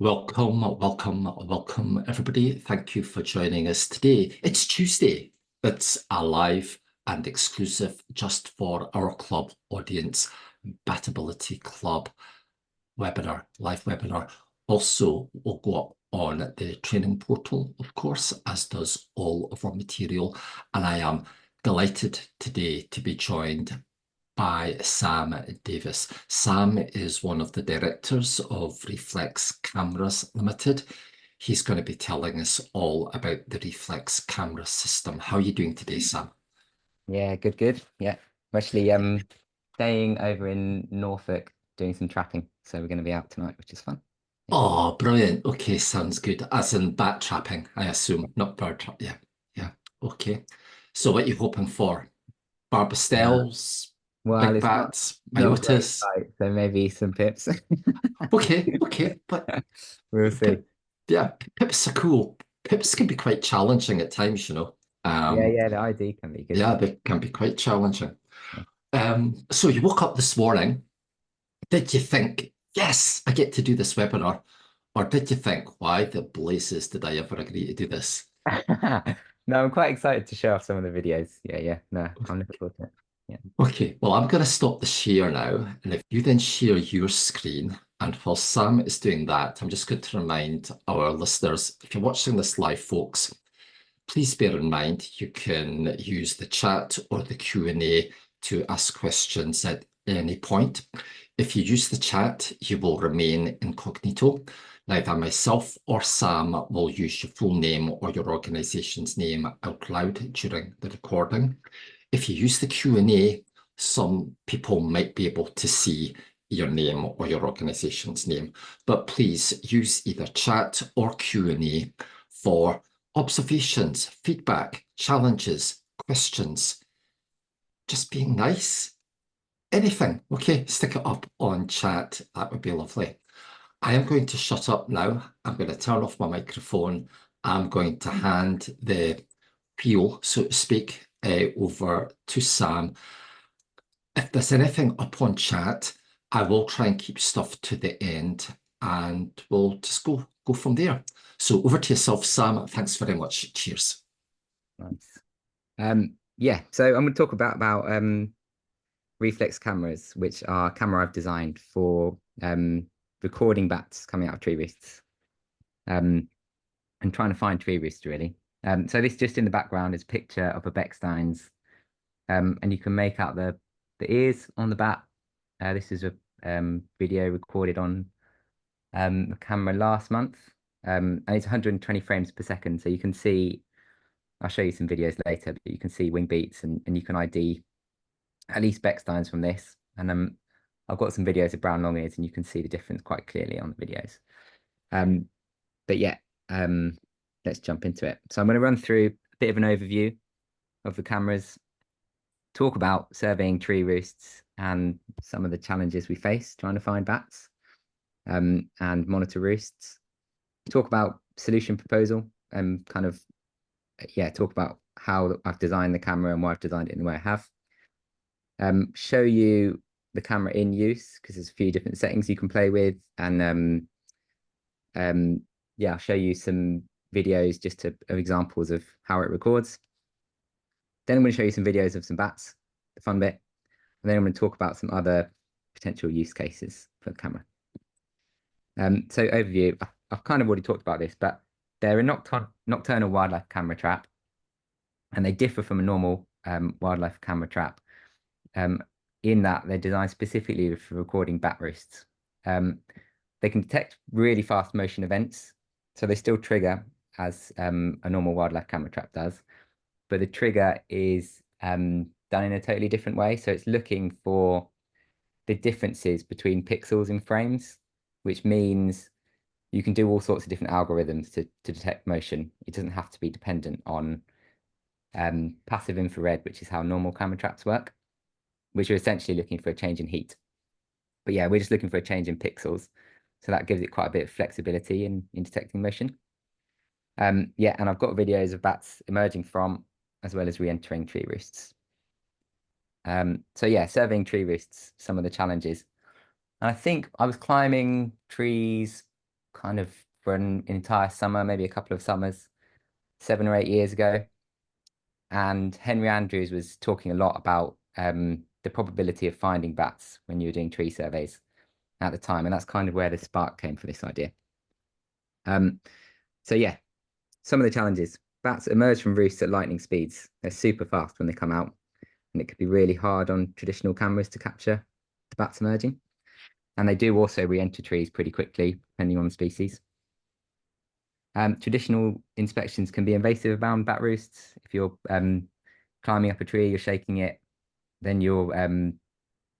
Welcome, welcome, welcome, everybody. Thank you for joining us today. It's Tuesday. It's a live and exclusive just for our club audience, Batability Club webinar, live webinar. Also, will go up on the training portal, of course, as does all of our material. And I am delighted today to be joined by Sam Davis. Sam is one of the directors of Reflex Cameras Limited. He's going to be telling us all about the Reflex camera system. How are you doing today, Sam? Yeah, good. Yeah. I'm actually staying over in Norfolk doing some trapping. So we're going to be out tonight, which is fun. Yeah. Oh, brilliant. Okay, sounds good. As in bat trapping, I assume, not bird trap. Yeah, yeah. Okay. So what are you hoping for? Uh, Barbastels, well, big it's bats, not a great myotas? fight, so maybe some pips. Okay, okay. But We'll see. Pip, yeah, pips are cool. Pips can be quite challenging at times, you know. Yeah, Um, yeah, the ID can be good. yeah, they can be quite challenging. Yeah. So you woke up this morning. Did you think, yes, I get to do this webinar? Or did you think, why the blazes did I ever agree to do this? No, I'm quite excited to show off some of the videos. Yeah. No, I'm looking forward to it. Yeah. Okay, well, I'm going to stop the share now. And if you then share your screen, and while Sam is doing that, I'm just going to remind our listeners, if you're watching this live, folks, please bear in mind you can use the chat or the Q&A to ask questions at any point. If you use the chat, you will remain incognito. Neither myself or Sam will use your full name or your organization's name out loud during the recording. If you use the Q&A, some people might be able to see your name or your organization's name, but please use either chat or Q&A for observations, feedback, challenges, questions, just being nice, anything. Okay, stick it up on chat. That would be lovely. I am going to shut up now. I'm going to turn off my microphone. I'm going to hand the wheel, so to speak, over to Sam. If there's anything up on chat, I will try and keep stuff to the end and we'll just go from there. So over to yourself, Sam. Thanks very much. Cheers. Nice. Yeah, so I'm going to talk about reflex cameras, which are a camera I've designed for recording bats coming out of tree roosts and trying to find tree roosts really. So this just in the background is a picture of a Beckstein's, and you can make out the ears on the bat. This is a video recorded on a camera last month, and it's 120 frames per second. So you can see, I'll show you some videos later, but you can see wing beats and you can ID at least Beckstein's from this. And I've got some videos of brown long ears and you can see the difference quite clearly on the videos. But yeah, let's jump into it. So I'm going to run through a bit of an overview of the cameras, talk about surveying tree roosts and some of the challenges we face trying to find bats, and monitor roosts, talk about solution proposal and kind of, yeah, talk about how I've designed the camera and why I've designed it in the way I have. Show you the camera in use because there's a few different settings you can play with, and yeah, I'll show you some videos just of examples of how it records. Then I'm going to show you some videos of some bats, the fun bit, and then I'm going to talk about some other potential use cases for the camera. So overview, I've kind of already talked about this, but they're a nocturnal wildlife camera trap, and they differ from a normal wildlife camera trap in that they're designed specifically for recording bat roosts. They can detect really fast motion events, so they still trigger as a normal wildlife camera trap does, but the trigger is done in a totally different way. So it's looking for the differences between pixels in frames, which means you can do all sorts of different algorithms to detect motion. It doesn't have to be dependent on passive infrared, which is how normal camera traps work, which are essentially looking for a change in heat. But yeah, we're just looking for a change in pixels. So that gives it quite a bit of flexibility in detecting motion. Yeah, and I've got videos of bats emerging from as well as re-entering tree roosts. So yeah, surveying tree roosts, some of the challenges. And I think I was climbing trees kind of for an entire summer, maybe a couple of summers, 7 or 8 years ago. And Henry Andrews was talking a lot about the probability of finding bats when you were doing tree surveys at the time. And that's kind of where the spark came for this idea. So yeah, some of the challenges. Bats emerge from roosts at lightning speeds. They're super fast when they come out, and it could be really hard on traditional cameras to capture the bats emerging. And they do also re-enter trees pretty quickly, depending on the species. Traditional inspections can be invasive around bat roosts. If you're climbing up a tree, you're shaking it, then you're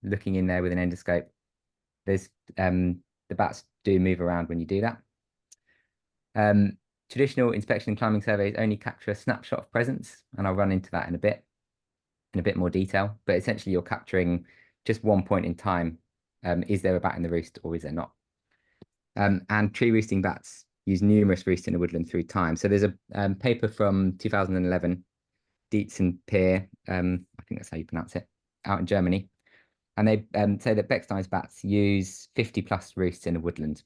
looking in there with an endoscope. There's the bats do move around when you do that. Traditional inspection and climbing surveys only capture a snapshot of presence, and I'll run into that in a bit more detail. But essentially, you're capturing just one point in time. Is there a bat in the roost or is there not? And tree roosting bats use numerous roosts in the woodland through time. So there's a paper from 2011, Dietz and Peer, I think that's how you pronounce it, out in Germany. And they say that Bechstein's bats use 50 plus roosts in a woodland.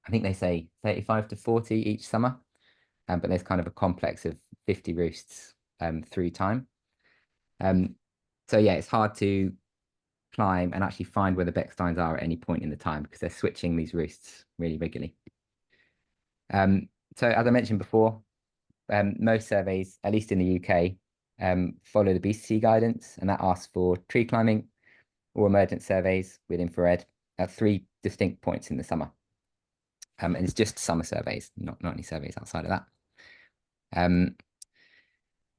I think they say 35 to 40 each summer, but there's kind of a complex of 50 roosts through time. So yeah, it's hard to climb and actually find where the Bechsteins are at any point in the time because they're switching these roosts really regularly. So as I mentioned before, most surveys, at least in the UK, follow the BCC guidance, and that asks for tree climbing or emergent surveys with infrared at 3 distinct points in the summer. And it's just summer surveys, not any surveys outside of that.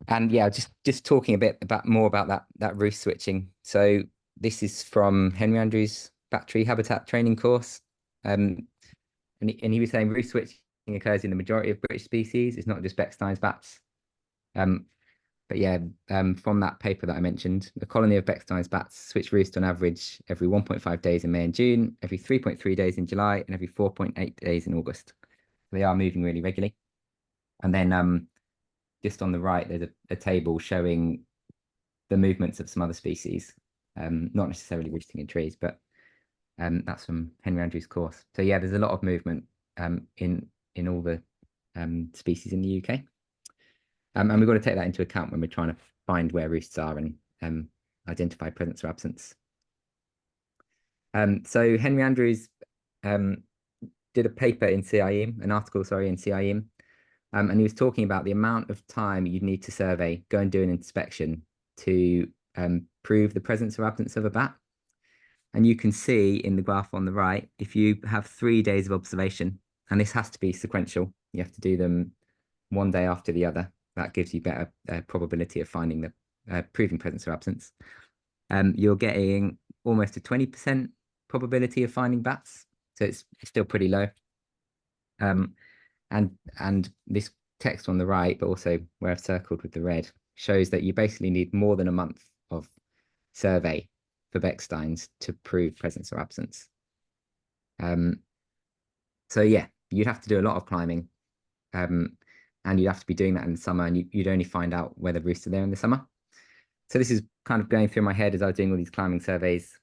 And yeah, just talking a bit more about that roost switching. So this is from Henry Andrews' battery habitat training course. And he was saying roost switching occurs in the majority of British species. It's not just Bechstein's bats. But yeah, from that paper that I mentioned, a colony of Bechstein's bats switch roost on average every 1.5 days in May and June, every 3.3 days in July, and every 4.8 days in August. They are moving really regularly. And then just on the right, there's a table showing the movements of some other species, not necessarily roosting in trees, but that's from Henry Andrews' course. So yeah, there's a lot of movement in all the species in the UK. And we've got to take that into account when we're trying to find where roosts are and identify presence or absence. So Henry Andrews did a paper in CIEM, an article, sorry, in CIEM, and he was talking about the amount of time you'd need to survey, go and do an inspection to prove the presence or absence of a bat. And you can see in the graph on the right, if you have 3 days of observation, and this has to be sequential, you have to do them one day after the other. That gives you better probability of finding the proving presence or absence. You're getting almost a 20% probability of finding bats, so it's still pretty low. And this text on the right, but also where I've circled with the red, shows that you basically need more than a month of survey for Bechsteins to prove presence or absence. So yeah, you'd have to do a lot of climbing, and you'd have to be doing that in the summer, and you'd only find out whether roosts are there in the summer. So this is kind of going through my head as I was doing all these climbing surveys.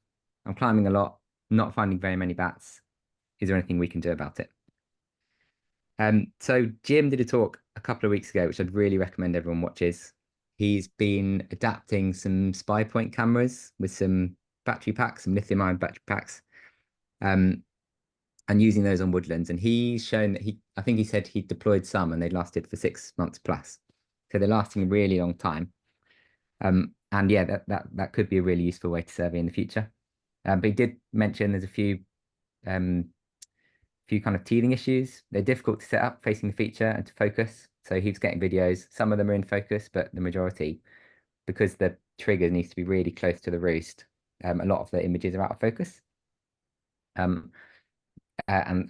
I'm climbing a lot, not finding very many bats. Is there anything we can do about it? So Jim did a talk a couple of weeks ago, which I'd really recommend everyone watches. He's been adapting some spy point cameras with some battery packs, some lithium-ion battery packs, and using those on woodlands. And he's shown that I think he said he deployed some and they lasted for 6 months plus. So they're lasting a really long time. And yeah, that could be a really useful way to survey in the future. But he did mention there's a few kind of teething issues. They're difficult to set up facing the feature and to focus. So he was getting videos. Some of them are in focus, but the majority, because the trigger needs to be really close to the roost, a lot of the images are out of focus. And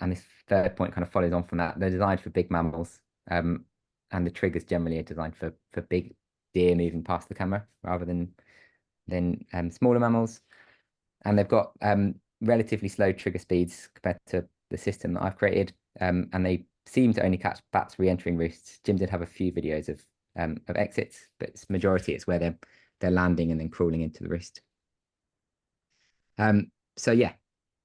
this third point kind of follows on from that. They're designed for big mammals, and the triggers generally are designed for big deer moving past the camera rather than smaller mammals. And they've got relatively slow trigger speeds compared to the system that I've created, and they seem to only catch bats re-entering roosts. Jim did have a few videos of exits, but it's majority it's where they're landing and then crawling into the roost. So yeah,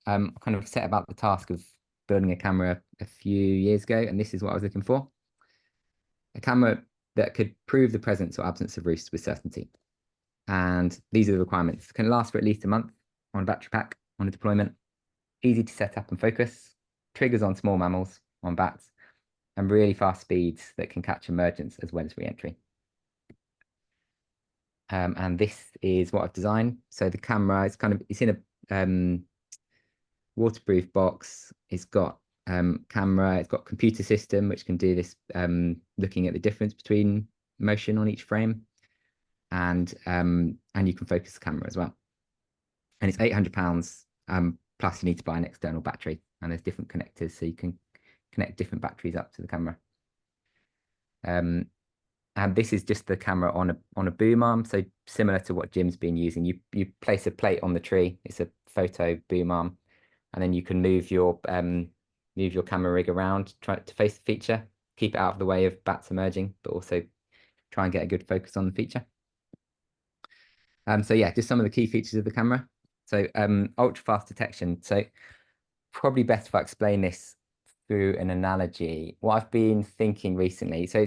kind of set about the task of building a camera a few years ago, and this is what I was looking for. A camera that could prove the presence or absence of roosts with certainty. And these are the requirements. It can last for at least a month on a battery pack on a deployment, easy to set up and focus, triggers on small mammals, on bats, and really fast speeds that can catch emergence as well as re-entry. And this is what I've designed. So the camera, it's in a waterproof box. It's got camera, it's got computer system, which can do this, looking at the difference between motion on each frame. And you can focus the camera as well. And it's £800, plus you need to buy an external battery, and there's different connectors, so you can connect different batteries up to the camera. And this is just the camera on a boom arm, so similar to what Jim's been using. You place a plate on the tree. It's a photo boom arm, and then you can move your camera rig around, try to face the feature, keep it out of the way of bats emerging, but also try and get a good focus on the feature. So yeah, just some of the key features of the camera. So ultra fast detection. So probably best if I explain this through an analogy. What I've been thinking recently, so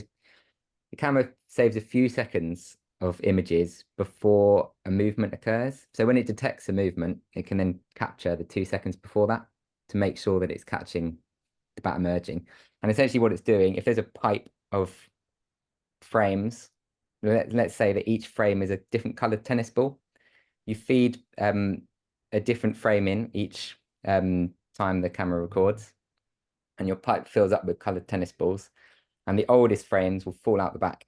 the camera saves a few seconds of images before a movement occurs. So when it detects a movement, it can then capture the 2 seconds before that to make sure that it's catching the bat emerging. And essentially what it's doing, if there's a pipe of frames, let's say that each frame is a different colored tennis ball, you feed a different frame in each time the camera records, and your pipe fills up with colored tennis balls, and the oldest frames will fall out the back,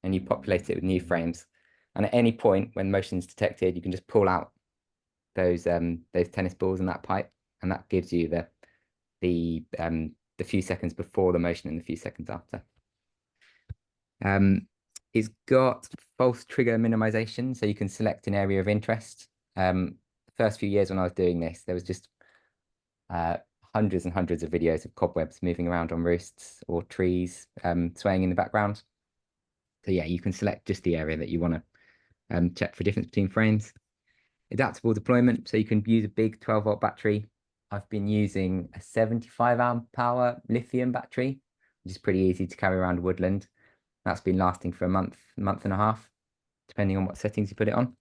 and you populate it with new frames. And at any point when motion is detected, you can just pull out those tennis balls in that pipe, and that gives you the few seconds before the motion and the few seconds after. It's got false trigger minimization, so you can select an area of interest. The first few years when I was doing this, there was just hundreds and hundreds of videos of cobwebs moving around on roosts or trees swaying in the background. So yeah, you can select just the area that you want to check for difference between frames. Adaptable deployment, so you can use a big 12-volt battery. I've been using a 75 amp hour lithium battery, which is pretty easy to carry around woodland. That's been lasting for a month and a half, depending on what settings you put it on.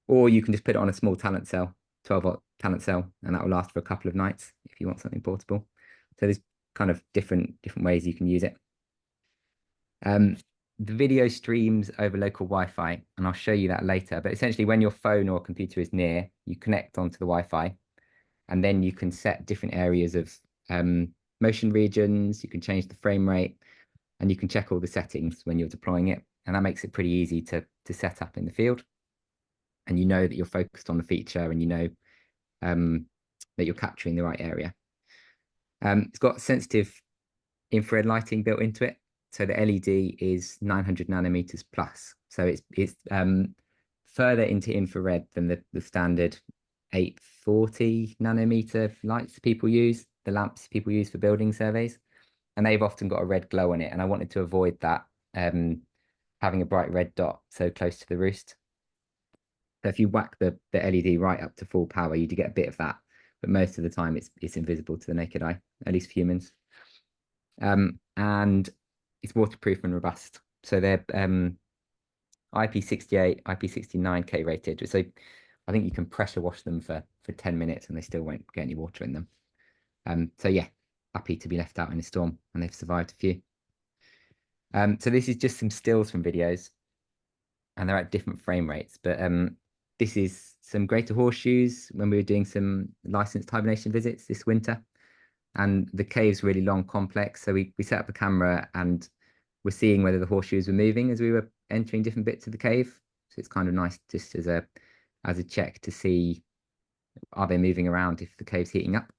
Or you can just put it on a small talent cell, 12-volt talent cell, and that will last for a couple of nights if you want something portable. So there's kind of different ways you can use it. The video streams over local Wi-Fi, and I'll show you that later. But essentially, when your phone or computer is near, you connect onto the Wi-Fi, and then you can set different areas of motion regions. You can change the frame rate, and you can check all the settings when you're deploying it. And that makes it pretty easy to set up in the field. And you know that you're focused on the feature, and you know that you're capturing the right area. It's got sensitive infrared lighting built into it. So the LED is 900 nanometers plus. So it's further into infrared than the standard 840 nanometer lights people use, the lamps people use for building surveys. And they've often got a red glow on it. And I wanted to avoid that, having a bright red dot so close to the roost. So if you whack the LED right up to full power, you do get a bit of that. But most of the time it's invisible to the naked eye, at least for humans. And it's waterproof and robust. So they're IP68, IP69K rated. So I think you can pressure wash them for 10 minutes and they still won't get any water in them. So yeah, happy to be left out in a storm, and they've survived a few. So this is just some stills from videos, and they're at different frame rates. But this is some greater horseshoes when we were doing some licensed hibernation visits this winter. And the cave's really long, complex. So we set up a camera and we're seeing whether the horseshoes were moving as we were entering different bits of the cave. So it's kind of nice just as a check to see, are they moving around if the cave's heating up.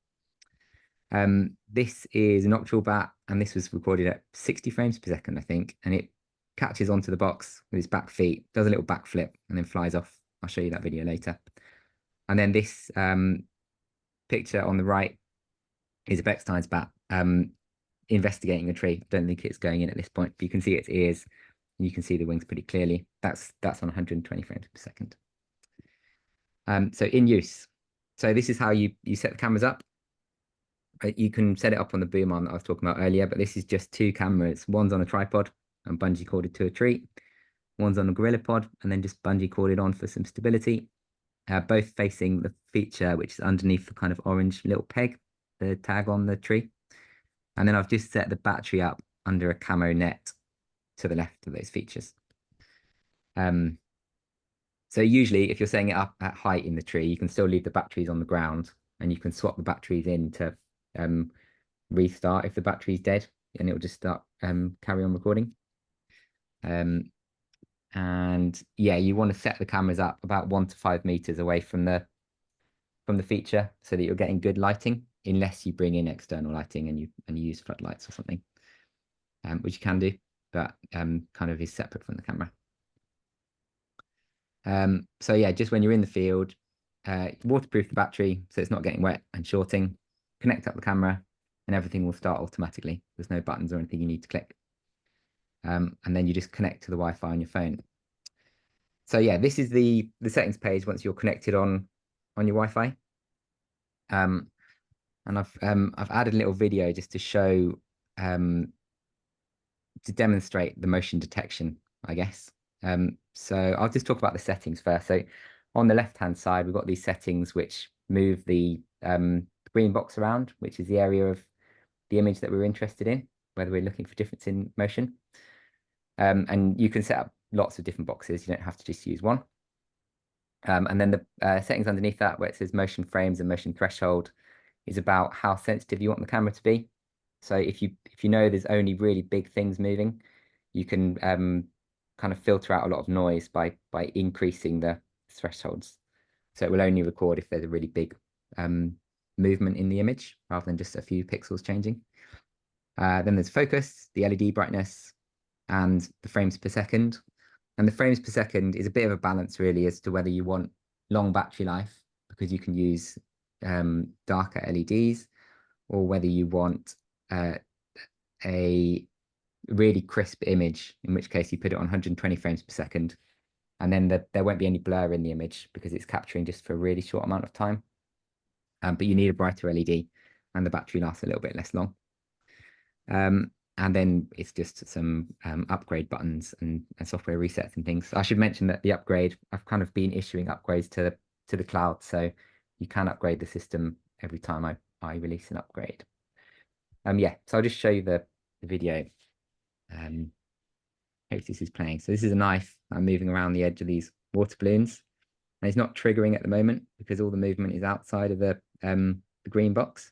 This is an octal bat, and this was recorded at 60 frames per second, I think. And it catches onto the box with its back feet, does a little backflip, and then flies off. I'll show you that video later. And then this picture on the right is a Bechstein's bat investigating a tree. I don't think it's going in at this point, but you can see its ears and you can see the wings pretty clearly. That's on 120 frames per second. So in use. So this is how you set the cameras up. you can set it up on the boom arm that I was talking about earlier, but this is just two cameras. One's on a tripod and bungee corded to a tree. One's on a gorilla pod and then just bungee corded on for some stability. Both facing the feature, which is underneath the kind of orange little peg, the tag on the tree. And then I've just set the battery up under a camo net to the left of those features. So usually if you're setting it up at height in the tree, you can still leave the batteries on the ground and you can swap the batteries in to restart if the battery's dead, and it'll just start carry on recording. And yeah, you want to set the cameras up about 1 to 5 meters away from the feature so that you're getting good lighting, unless you bring in external lighting and you use floodlights or something, which you can do, but kind of is separate from the camera. So yeah, just when you're in the field, waterproof the battery so it's not getting wet and shorting, connect up the camera, and everything will start automatically. There's no buttons or anything you need to click. And then you just connect to the Wi-Fi on your phone. So yeah, this is the settings page once you're connected on your Wi-Fi. And I've added a little video just to show to demonstrate the motion detection, I guess. So I'll just talk about the settings first. So on the left-hand side, we've got these settings which move the green box around, which is the area of the image that we're interested in, whether we're looking for difference in motion. And you can set up lots of different boxes. You don't have to just use one. And then the settings underneath that, where it says motion frames and motion threshold, is about how sensitive you want the camera to be. So if you know there's only really big things moving, you can kind of filter out a lot of noise by increasing the thresholds. So it will only record if there's a really big movement in the image rather than just a few pixels changing. Then there's focus, the LED brightness, and the frames per second. And the frames per second is a bit of a balance really as to whether you want long battery life because you can use darker LEDs, or whether you want a really crisp image, in which case you put it on 120 frames per second, and then there won't be any blur in the image because it's capturing just for a really short amount of time. But you need a brighter LED and the battery lasts a little bit less long. And then it's just some upgrade buttons and software resets and things. I should mention that the upgrade, I've kind of been issuing upgrades to the cloud, so you can upgrade the system every time I release an upgrade. Yeah, so I'll just show you the video. Hope this is playing. So this is a knife. I'm moving around the edge of these water balloons, and it's not triggering at the moment because all the movement is outside of the green box.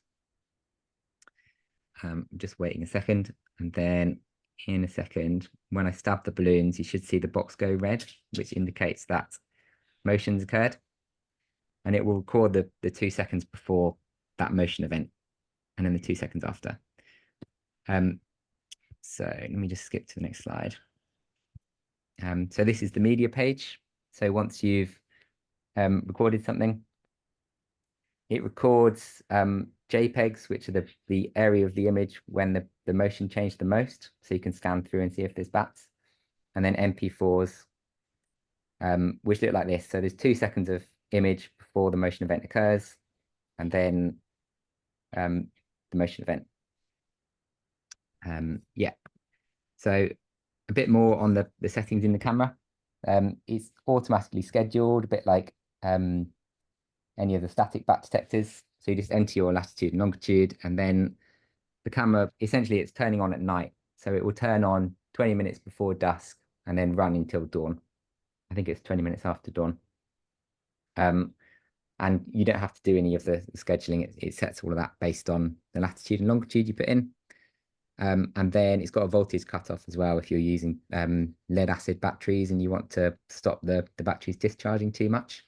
I'm just waiting a second, and then in a second, when I stab the balloons, you should see the box go red, which indicates that motion's occurred, and it will record the 2 seconds before that motion event, and then the 2 seconds after. So let me just skip to the next slide. So this is the media page. So once you've recorded something, it records JPEGs, which are the area of the image when the motion changed the most. So you can scan through and see if there's bats. And then MP4s, which look like this. So there's 2 seconds of image before the motion event occurs, and then the motion event. Yeah. So a bit more on the settings in the camera. It's automatically scheduled, a bit like any of the static bat detectors. So you just enter your latitude and longitude, and then the camera, essentially it's turning on at night. So it will turn on 20 minutes before dusk and then run until dawn. I think it's 20 minutes after dawn. And you don't have to do any of the scheduling. It sets all of that based on the latitude and longitude you put in. And then it's got a voltage cutoff as well if you're using lead acid batteries and you want to stop the batteries discharging too much.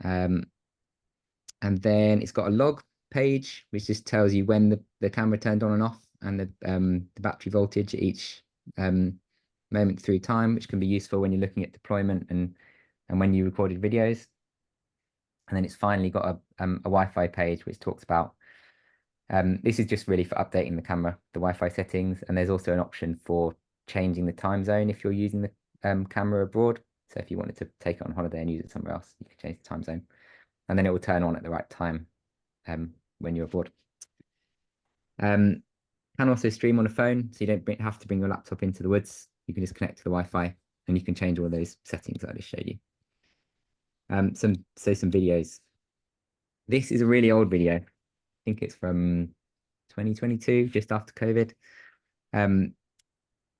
And then it's got a log page, which just tells you when the camera turned on and off, and the battery voltage at each moment through time, which can be useful when you're looking at deployment and when you recorded videos. And then it's finally got a Wi-Fi page, which talks about, this is just really for updating the camera, the Wi-Fi settings. And there's also an option for changing the time zone if you're using the camera abroad. So if you wanted to take it on holiday and use it somewhere else, you can change the time zone. And then it will turn on at the right time when you're abroad. Can also stream on a phone, so you don't have to bring your laptop into the woods. You can just connect to the Wi-Fi, and you can change all those settings that I just showed you. Some videos. This is a really old video. I think it's from 2022, just after COVID.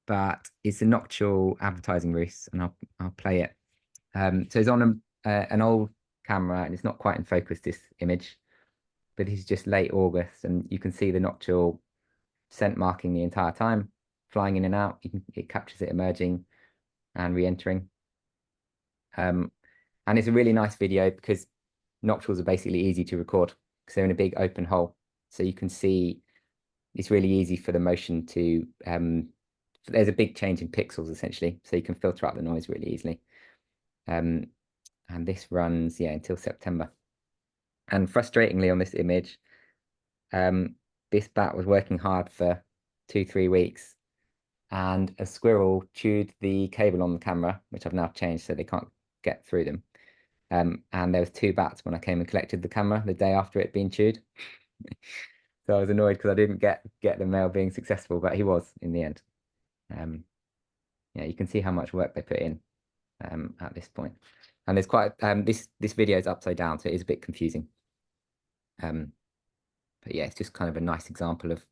But it's a nocturnal advertising roost, and I'll play it. So it's on an old camera, and it's not quite in focus, this image, but this is just late August, and you can see the nocturnal scent marking the entire time, flying in and out. It captures it emerging and re-entering. And it's a really nice video because nocturals are basically easy to record because they're in a big open hole. So you can see it's really easy for the motion to, there's a big change in pixels essentially. So you can filter out the noise really easily. And this runs, until September. And frustratingly on this image, this bat was working hard for 2-3 weeks, and a squirrel chewed the cable on the camera, which I've now changed so they can't get through them. And there was 2 bats when I came and collected the camera the day after it being chewed. So I was annoyed because I didn't get the male being successful, but he was in the end. You can see how much work they put in at this point. And there's quite this video is upside down, so it is a bit confusing. But yeah, it's just kind of a nice example of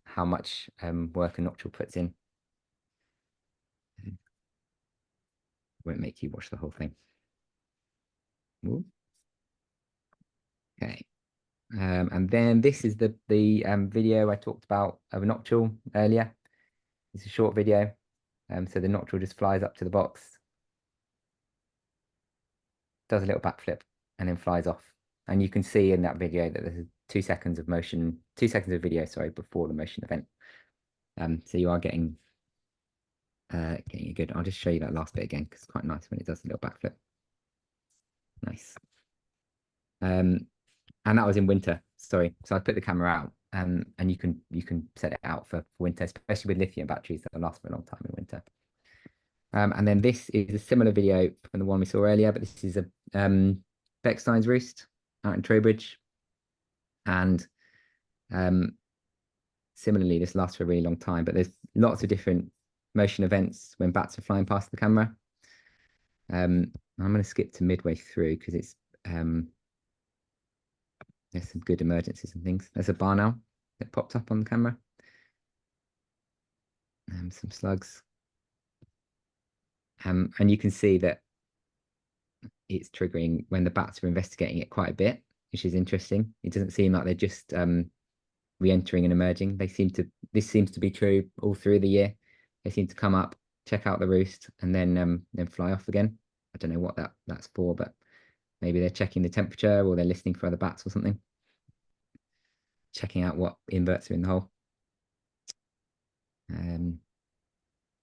how much work a nocturnal puts in. Won't make you watch the whole thing. Ooh. Okay. And then this is the video I talked about of a nocturnal earlier. It's a short video. So the nocturnal just flies up to the box, does a little backflip, and then flies off. And you can see in that video that there's 2 seconds of motion, 2 seconds of video, sorry, before the motion event. So you are getting a good. I'll just show you that last bit again because it's quite nice when it does a little backflip. Nice. And that was in winter. Sorry, so I put the camera out, and you can set it out for winter, especially with lithium batteries that will last for a long time in winter. And then this is a similar video from the one we saw earlier, but this is a Beckstein's roost out in Trowbridge, and similarly, this lasts for a really long time. But there's lots of different motion events when bats are flying past the camera. I'm going to skip to midway through because it's there's some good emergencies and things. There's a barn owl that popped up on the camera. Some slugs. And you can see that it's triggering when the bats are investigating it quite a bit, which is interesting. It doesn't seem like they're just re-entering and emerging. This seems to be true all through the year. They seem to come up, check out the roost, and then fly off again. I don't know what that's for, but maybe they're checking the temperature or they're listening for other bats or something. Checking out what inverts are in the hole.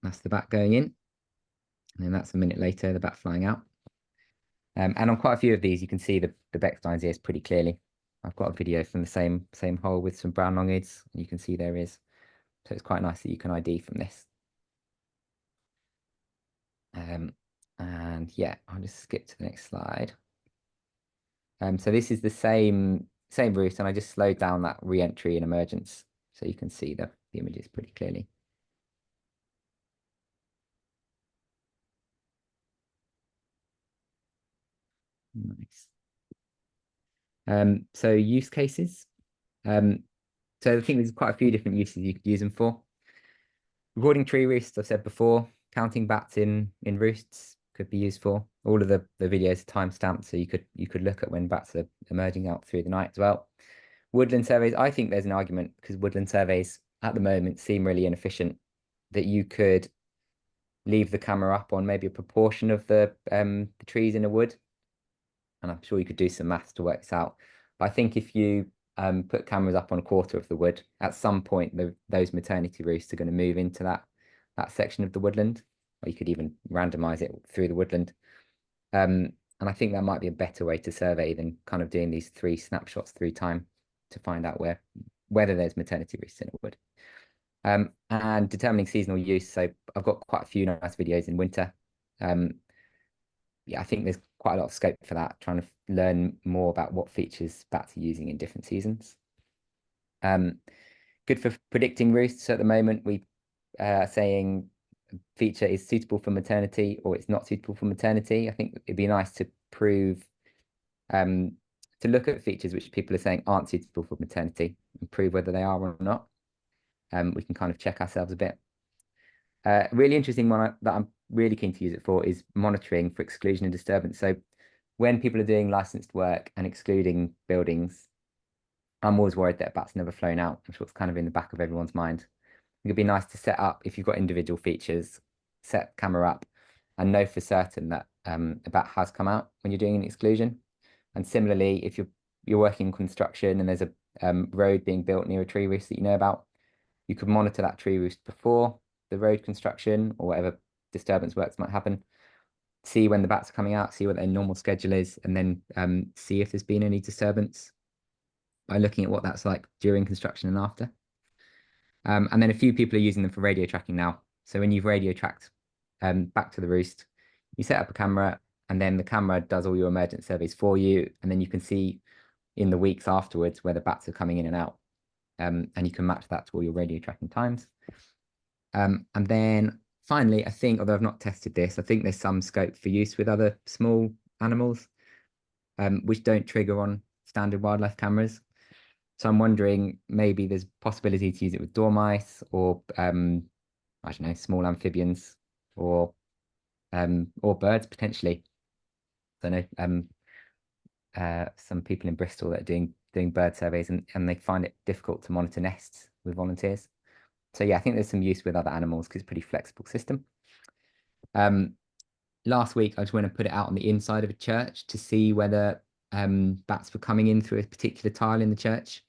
That's the bat going in. And then that's a minute later, the bat flying out. And on quite a few of these, you can see the Beckstein's ears pretty clearly. I've got a video from the same hole with some brown long-eared, and you can see there is. So it's quite nice that you can ID from this. And yeah, I'll just skip to the next slide. So this is the same route, and I just slowed down that re-entry and emergence, so you can see the images pretty clearly. Nice. So use cases. So I think there's quite a few different uses you could use them for. Recording tree roosts, I've said before. Counting bats in roosts could be used for. All of the videos are timestamped, so you could look at when bats are emerging out through the night as well. Woodland surveys, I think there's an argument because woodland surveys at the moment seem really inefficient, that you could leave the camera up on maybe a proportion of the trees in a wood. And I'm sure you could do some maths to work this out. But I think if you put cameras up on a quarter of the wood, at some point those maternity roosts are going to move into that section of the woodland, or you could even randomize it through the woodland. And I think that might be a better way to survey than kind of doing these 3 snapshots through time to find out whether there's maternity roosts in a wood. And determining seasonal use. So I've got quite a few nice videos in winter. Yeah, I think there's quite a lot of scope for that, trying to learn more about what features bats are using in different seasons. Good for predicting roosts at the moment. We are saying feature is suitable for maternity or it's not suitable for maternity. I think it'd be nice to prove, to look at features which people are saying aren't suitable for maternity and prove whether they are or not. We can kind of check ourselves a bit. Really interesting one that I'm really keen to use it for is monitoring for exclusion and disturbance. So when people are doing licensed work and excluding buildings, I'm always worried that a bat's never flown out. I'm sure it's kind of in the back of everyone's mind. It'd be nice to set up, if you've got individual features, set camera up and know for certain that a bat has come out when you're doing an exclusion. And similarly, if you're working in construction and there's a road being built near a tree roost that you know about, you could monitor that tree roost before the road construction or whatever disturbance works might happen, see when the bats are coming out, see what their normal schedule is, and then see if there's been any disturbance by looking at what that's like during construction and after. And then a few people are using them for radio tracking now. So when you've radio tracked back to the roost, you set up a camera and then the camera does all your emergent surveys for you. And then you can see in the weeks afterwards where the bats are coming in and out. And you can match that to all your radio tracking times. And then finally, I think, although I've not tested this, I think there's some scope for use with other small animals, which don't trigger on standard wildlife cameras. So I'm wondering maybe there's possibility to use it with dormice or I don't know, small amphibians or birds potentially. I know some people in Bristol that are doing bird surveys and they find it difficult to monitor nests with volunteers. So yeah, I think there's some use with other animals because it's a pretty flexible system. Last week, I just went and put it out on the inside of a church to see whether bats were coming in through a particular tile in the church.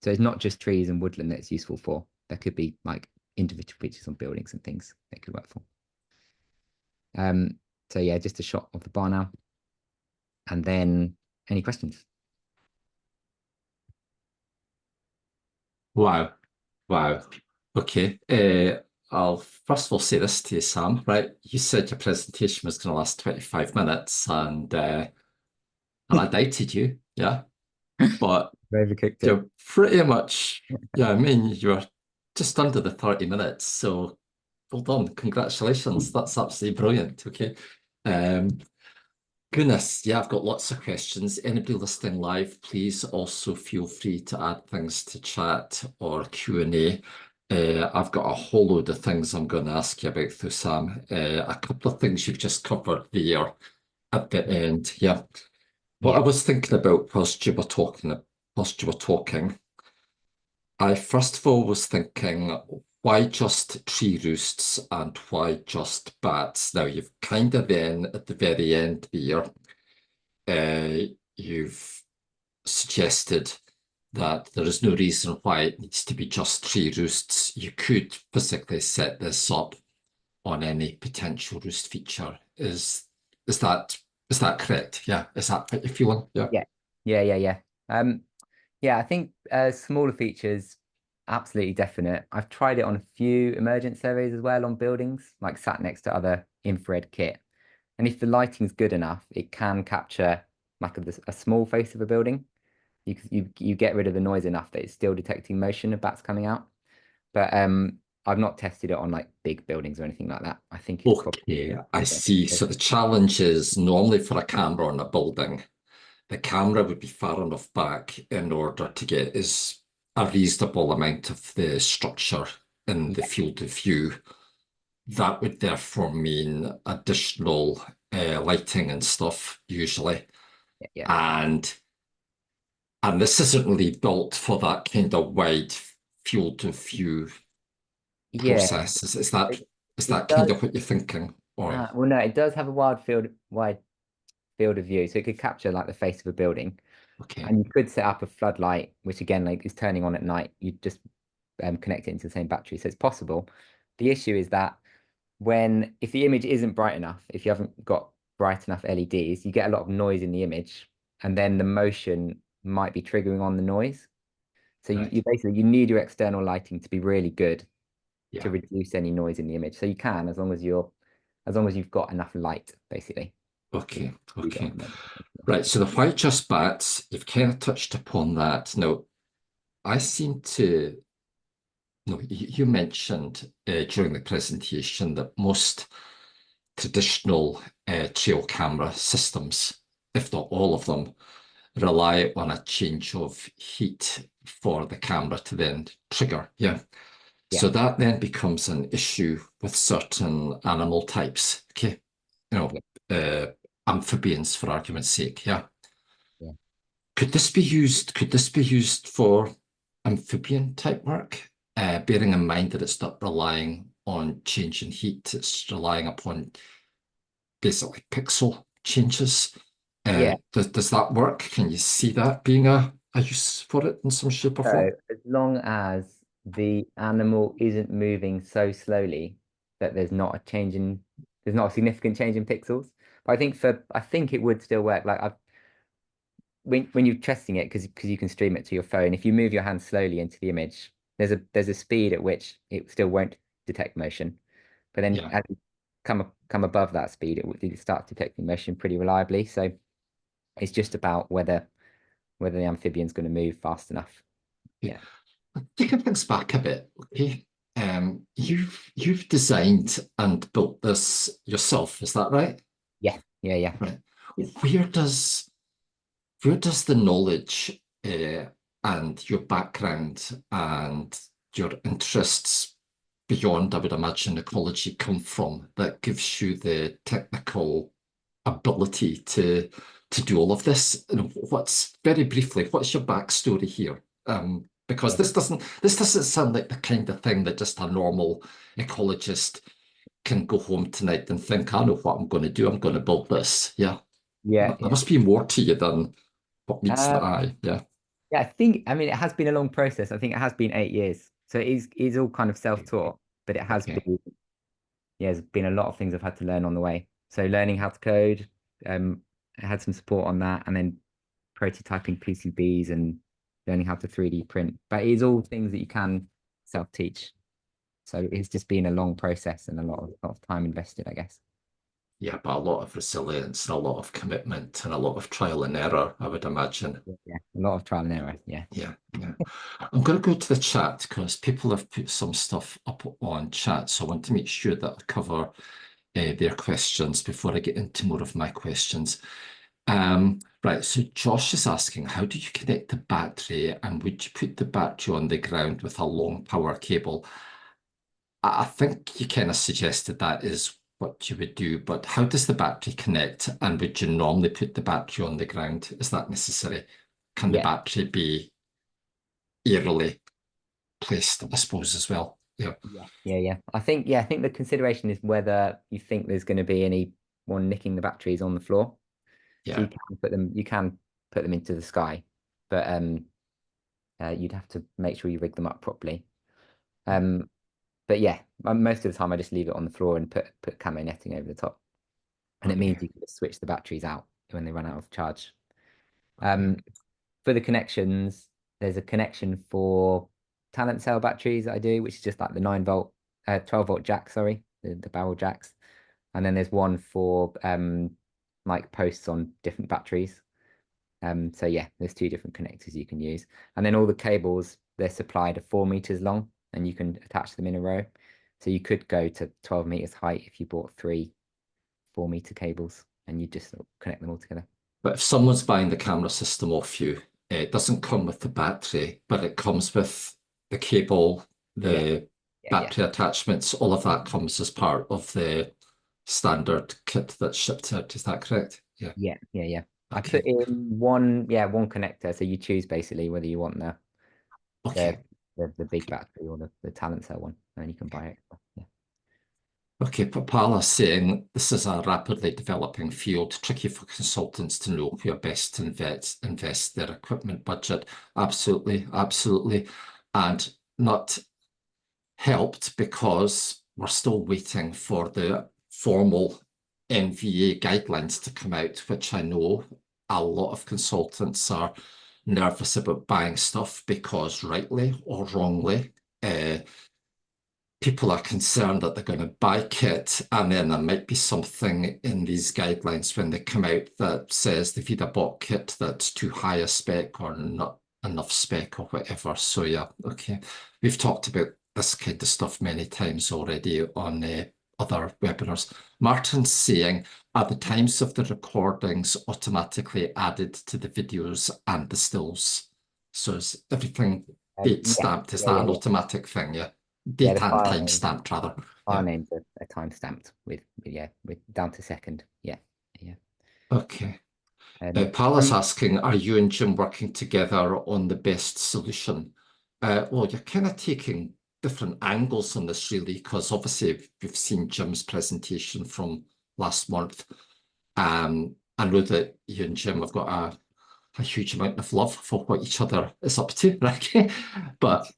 So it's not just trees and woodland that it's useful for. There could be like individual features on buildings and things that could work for. So yeah, just a shot of the bar now. And then any questions? Wow. Wow. Okay. I'll first of all say this to you, Sam, right? You said your presentation was going to last 25 minutes and I doubted you, yeah. But Overcooked it. you're pretty much, yeah, I mean, you're just under the 30 minutes. So well done. Congratulations. That's absolutely brilliant. Okay. Goodness, yeah, I've got lots of questions. Anybody listening live, please also feel free to add things to chat or Q&A. I've got a whole load of things I'm going to ask you about, though, Sam. A couple of things you've just covered there at the end. Yeah. What I was thinking about whilst you were talking, I first of all was thinking, why just tree roosts and why just bats? Now, you've kind of then at the very end there, you've suggested that there is no reason why it needs to be just tree roosts. You could physically set this up on any potential roost feature. Is that correct? Yeah. Is that what you're feeling? Yeah. Yeah. Yeah, I think smaller features, absolutely definite. I've tried it on a few emergent surveys as well on buildings, like sat next to other infrared kit. And if the lighting's good enough, it can capture like a small face of a building. You get rid of the noise enough that it's still detecting motion of bats coming out. But I've not tested it on like big buildings or anything like that. I think it's probably Okay, I see. So the challenge is normally for a camera on a building, the camera would be far enough back in order to get a reasonable amount of the structure in the field of view. That would therefore mean additional lighting and stuff, usually. yeah. And this isn't really built for that kind of wide field of view Yeah, process. Is it that kind of does. what you're thinking? Or Well, no, it does have a wide field of view, so it could capture like the face of a building. okay, And you could set up a floodlight, which again, like is turning on at night. You just connect it into the same battery, so it's possible. The issue is that if the image isn't bright enough, if you haven't got bright enough LEDs, you get a lot of noise in the image, and then the motion might be triggering on the noise. So right. you need your external lighting to be really good to Yeah. reduce any noise in the image. So you can, as long as you've got enough light, basically. Okay. You Okay. don't know. Right. So the white just bats, you've kind of touched upon that. Now, I seem to, no, you mentioned during the presentation that most traditional trail camera systems, if not all of them, rely on a change of heat for the camera to then trigger. Yeah. Yeah, So that then becomes an issue with certain animal types. Okay. You know, yeah, amphibians for argument's sake. Yeah. yeah. Could this be used for amphibian type work? Bearing in mind that it's not relying on change in heat, it's relying upon basically pixel changes. Yeah. Does that work? Can you see that being a use for it in some shape or So form? as long as the animal isn't moving so slowly that there's not a significant change in pixels. But I think it would still work. Like when you're testing it, because you can stream it to your phone, if you move your hand slowly into the image, there's a speed at which it still won't detect motion. But then Yeah. as you come above that speed, it starts detecting motion pretty reliably. So it's just about whether the amphibian's going to move fast enough. Okay. Yeah. Taking things back a bit, okay. You've designed and built this yourself, is that right? Yeah. Yeah. Yeah. Right. Where does where does the knowledge and your background and your interests beyond, I would imagine, ecology come from that gives you the technical ability to do all of this? You know, what's very briefly, what's your backstory here? Because Yeah. this doesn't sound like the kind of thing that just a normal ecologist can go home tonight and think, I know what I'm going to do. I'm going to build this. Yeah. Yeah. There Yeah. must be more to you than what meets the Um, eye. Yeah. yeah, I mean, it has been a long process. I think it has been 8 years. So it is all kind of self-taught, but it has Okay. been, yeah, there's been a lot of things I've had to learn on the way. So learning how to code, I had some support on that, and then prototyping PCBs and learning how to 3D print. But it is all things that you can self-teach. So it's just been a long process and lot of time invested, I guess. Yeah, but a lot of resilience and a lot of commitment and a lot of trial and error, I would imagine. Yeah, yeah. A lot of trial and error. Yeah. Yeah, yeah. I'm going to go to the chat because people have put some stuff up on chat. So I want to make sure that I cover their questions before I get into more of my questions. Right, so Josh is asking, how do you connect the battery and would you put the battery on the ground with a long power cable? I think you kind of suggested that is what you would do, but how does the battery connect? And would you normally put the battery on the ground? Is that necessary? Can the Yeah. battery be aerially placed, I suppose, as well? Yeah, Yeah. Yeah. Yeah. I think the consideration is whether you think there's going to be anyone nicking the batteries on the floor. So yeah, you can put them into the sky, but you'd have to make sure you rig them up properly. Um, but yeah, most of the time I just leave it on the floor and put camo netting over the top, and it means okay, you can just switch the batteries out when they run out of charge. okay, Um, for the connections, there's a connection for talent cell batteries that I do, which is just like the 9 volt, 12 volt jack, sorry, the barrel jacks. And then there's one for like posts on different batteries. So yeah, there's two different connectors you can use. And then all the cables, they're supplied are 4 meters long and you can attach them in a row. So you could go to 12 meters height if you bought three 4 meter cables and you just sort of connect them all together. But if someone's buying the camera system off you, it doesn't come with the battery, but it comes with the cable, Yeah, the yeah, yeah. battery attachments, all of that comes as part of the standard kit that's shipped out. Is that correct? Yeah. Yeah, yeah, yeah. I put Okay. in one connector, so you choose basically whether you want the Okay. the big battery or the talent cell one, and you can buy it. Yeah, Okay, Papala saying this is a rapidly developing field, tricky for consultants to know where best to invest their equipment budget. Absolutely, absolutely. And not helped because we're still waiting for the formal NVA guidelines to come out, which I know a lot of consultants are nervous about buying stuff because, rightly or wrongly, uh, people are concerned that they're going to buy kit and then there might be something in these guidelines when they come out that says they've either bought kit that's too high a spec or not enough spec or whatever. So yeah, okay. We've talked about this kind of stuff many times already on other webinars. Martin's saying, are the times of the recordings automatically added to the videos and the stills? So is everything date Yeah, stamped? Is yeah, that yeah, an yeah. automatic thing? Yeah. Yeah, Date the and file time name, stamped rather. file Yeah. names are time stamped with yeah, with down to second. Yeah, yeah. Okay. Um, Paula's um, asking, are you and Jim working together on the best solution? Well, you're kind of taking different angles on this, really, because obviously we've seen Jim's presentation from last month. I know that you and Jim have got a huge amount of love for what each other is up to, right? But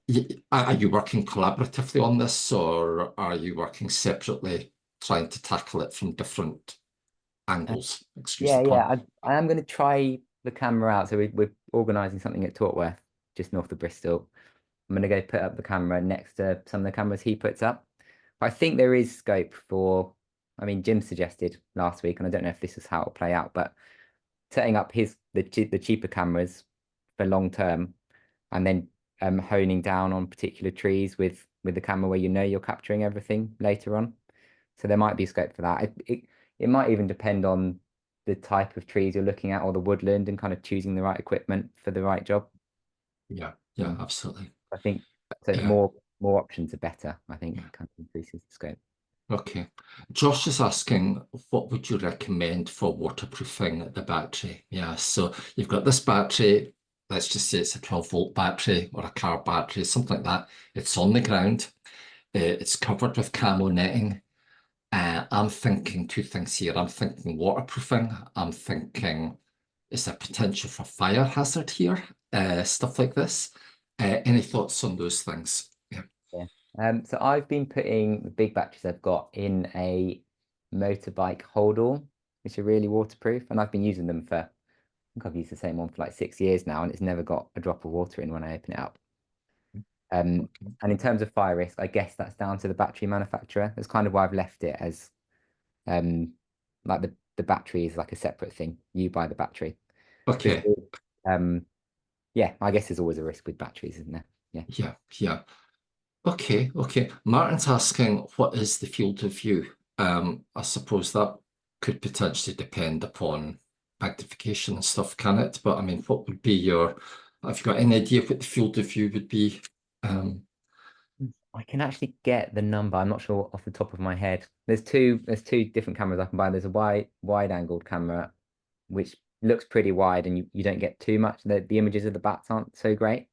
are you working collaboratively on this, or are you working separately, trying to tackle it from different angles? Excuse the yeah, pun. yeah. I am going to try the camera out. So we're organising something at Tortworth, just north of Bristol. I'm going to go put up the camera next to some of the cameras he puts up. But I think there is scope for, I mean, Jim suggested last week, and I don't know if this is how it'll play out, but setting up the cheaper cameras for long term, and then honing down on particular trees with the camera where you know you're capturing everything later on. So there might be scope for that. It might even depend on the type of trees you're looking at or the woodland and kind of choosing the right equipment for the right job. Yeah, yeah, absolutely. I think so. Yeah, More options are better. I think yeah. kind of increases the scope. Okay. Josh is asking, what would you recommend for waterproofing the battery? Yeah, so you've got this battery, let's just say it's a 12-volt battery or a car battery, something like that. It's on the ground. It's covered with camo netting. I'm thinking two things here. I'm thinking waterproofing. I'm thinking, is there potential for fire hazard here? Stuff like this. Any thoughts on those things? Yeah. Yeah. So I've been putting the big batteries I've got in a motorbike holdall, which are really waterproof, and I've been using them for, I think I've used the same one for like 6 years now, and it's never got a drop of water in when I open it up. Okay. And in terms of fire risk, I guess that's down to the battery manufacturer. That's kind of why I've left it as um like the battery is like a separate thing. You buy the battery because Okay. yeah, I guess there's always a risk with batteries, isn't there? Yeah. Yeah. Yeah. Okay, okay. Martin's asking, what is the field of view? I suppose that could potentially depend upon magnification and stuff, can it? But I mean, what would be your, have you got any idea what the field of view would be? Um, I can actually get the number. I'm not sure off the top of my head. There's two different cameras I can buy. There's a wide angled camera, which looks pretty wide and you don't get too much. The images of the bats aren't so great.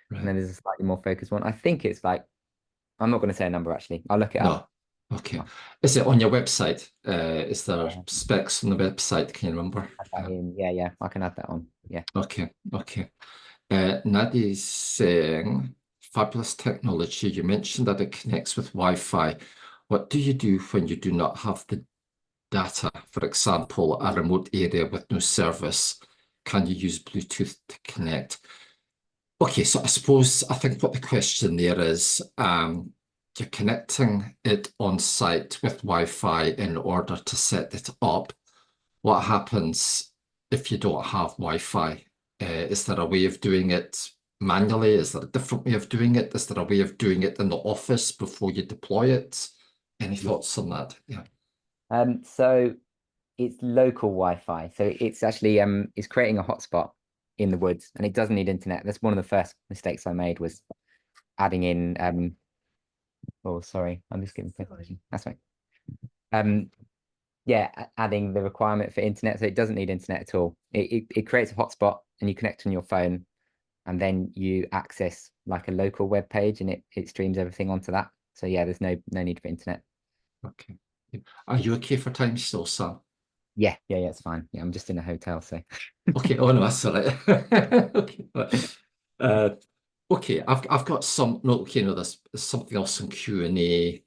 And right. then there's a slightly more focused one. I think it's like, I'm not going to say a number actually. I'll look it up. No. Okay. Is it on your website? Is there I'll specs on the website? Can you remember? add that in. Yeah, yeah, I can add that on. Yeah. Okay, okay. Nadi's saying, fabulous technology. You mentioned that it connects with Wi-Fi. What do you do when you do not have the data? For example, a remote area with no service. Can you use Bluetooth to connect? Okay, so I think what the question there is, you're connecting it on site with Wi-Fi in order to set it up. What happens if you don't have Wi-Fi? Is there a way of doing it manually? Is there a different way of doing it? Is there a way of doing it in the office before you deploy it? Any Yeah. thoughts on that? Yeah. So it's local Wi-Fi. So it's actually it's creating a hotspot in the woods and it doesn't need internet. That's one of the first mistakes I made was adding in oh sorry, I'm just getting presentation. That's right. Um yeah, adding the requirement for internet. So it doesn't need internet at all. It creates a hotspot and you connect on your phone and then you access like a local web page and it streams everything onto that. So yeah, there's no need for internet. Okay. Are you okay for time still, Sam? Yeah, yeah, yeah, it's fine. Yeah, I'm just in a hotel, so Okay. Oh no, that's all right. Okay. Uh, okay. I've got some. No. Okay. No. There's something else in Q&A.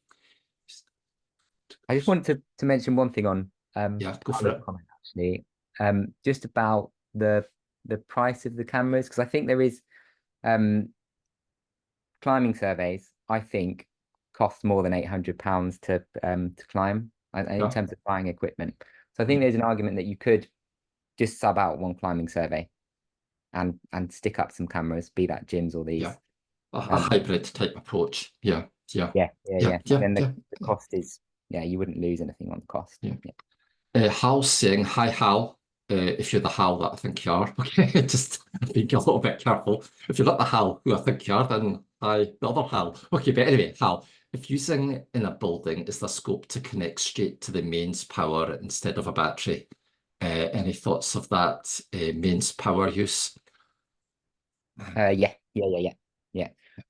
I just wanted to mention one thing on Yeah. Go for Paula's it. comment actually, just about the price of the cameras because I think there is um climbing surveys. I think cost more than £800 to climb in Yeah. terms of buying equipment. So I think there's an argument that you could just sub out one climbing survey and stick up some cameras, be that gyms or Yeah. these. A hybrid type approach. Yeah. Yeah. Yeah. Yeah. Yeah. And then Yeah. the cost is, yeah, you wouldn't lose anything on the cost. Yeah. Yeah. Hal's saying, hi, Hal. If you're the Hal that I think you are, okay, just being a little bit careful. If you're not the Hal who I think you are, then hi, the other Hal. Okay, but anyway, Hal, if using in a building is the scope to connect straight to the mains power instead of a battery, any thoughts of that mains power use? Yeah.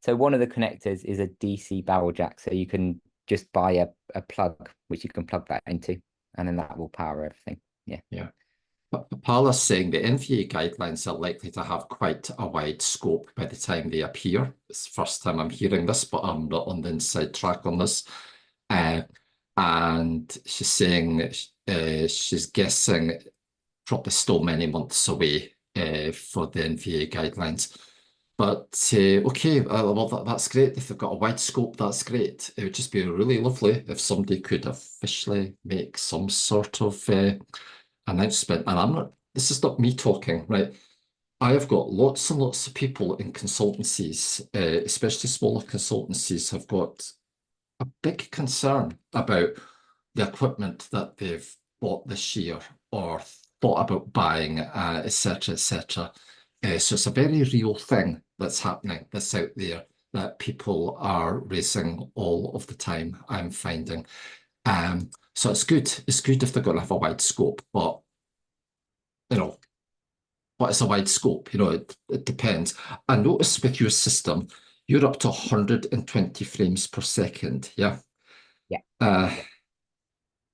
So one of the connectors is a DC barrel jack. So you can just buy a plug, which you can plug that into, and then that will power everything. Yeah. Yeah. But Paula's saying the NVA guidelines are likely to have quite a wide scope by the time they appear. It's the first time I'm hearing this, but I'm not on the inside track on this. Uh, and she's saying she's guessing probably still many months away for the NVA guidelines. But okay, well, that's great. If they've got a wide scope, that's great. It would just be really lovely if somebody could officially make some sort of announcement. And this is not me talking, right? I have got lots and lots of people in consultancies, especially smaller consultancies, have got a big concern about the equipment that they've bought this year or thought about buying, etc., etc. So it's a very real thing that's happening, that's out there, that people are raising all of the time, I'm finding. So it's good. It's good if they're going to have a wide scope, but you know, what is a wide scope? It depends. I notice with your system, you're up to 120 frames per second. Yeah. Yeah. Uh, Yeah.